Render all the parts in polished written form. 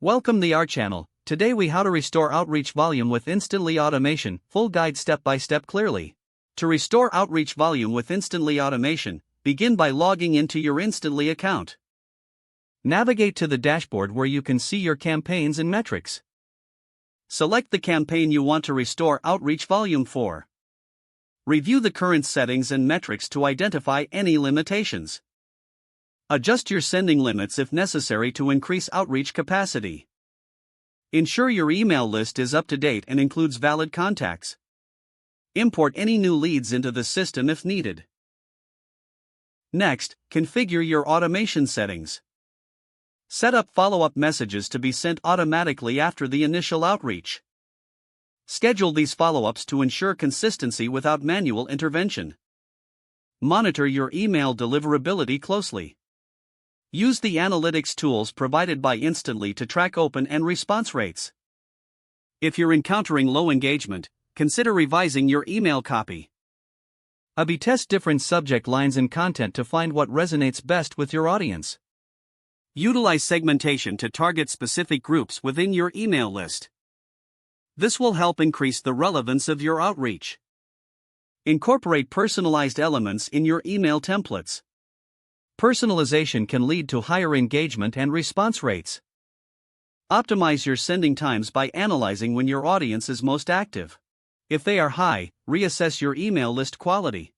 Welcome to our channel. Today we how to restore outreach volume with Instantly Automation, full guide step by step clearly. To restore outreach volume with Instantly Automation, begin by logging into your Instantly account. Navigate to the dashboard where you can see your campaigns and metrics. Select the campaign you want to restore outreach volume for. Review the current settings and metrics to identify any limitations. Adjust your sending limits if necessary to increase outreach capacity. Ensure your email list is up to date and includes valid contacts. Import any new leads into the system if needed. Next, configure your automation settings. Set up follow-up messages to be sent automatically after the initial outreach. Schedule these follow-ups to ensure consistency without manual intervention. Monitor your email deliverability closely. Use the analytics tools provided by Instantly to track open and response rates. If you're encountering low engagement, consider revising your email copy. A/B test different subject lines and content to find what resonates best with your audience. Utilize segmentation to target specific groups within your email list. This will help increase the relevance of your outreach. Incorporate personalized elements in your email templates. Personalization can lead to higher engagement and response rates. Optimize your sending times by analyzing when your audience is most active. If they are high, reassess your email list quality.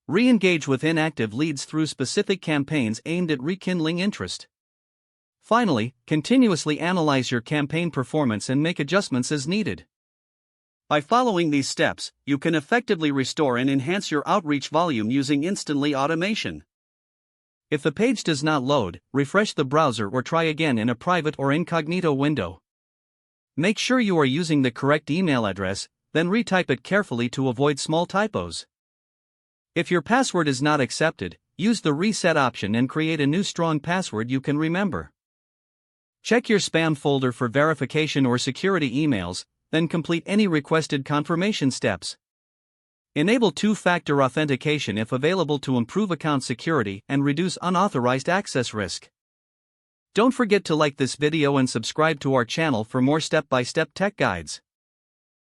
Re-engage with inactive leads through specific campaigns aimed at rekindling interest. Finally, continuously analyze your campaign performance and make adjustments as needed. By following these steps, you can effectively restore and enhance your outreach volume using Instantly Automation. If the page does not load, refresh the browser or try again in a private or incognito window. Make sure you are using the correct email address, then retype it carefully to avoid small typos. If your password is not accepted, use the reset option and create a new strong password you can remember. Check your spam folder for verification or security emails, then complete any requested confirmation steps. Enable two-factor authentication if available to improve account security and reduce unauthorized access risk. Don't forget to like this video and subscribe to our channel for more step-by-step tech guides.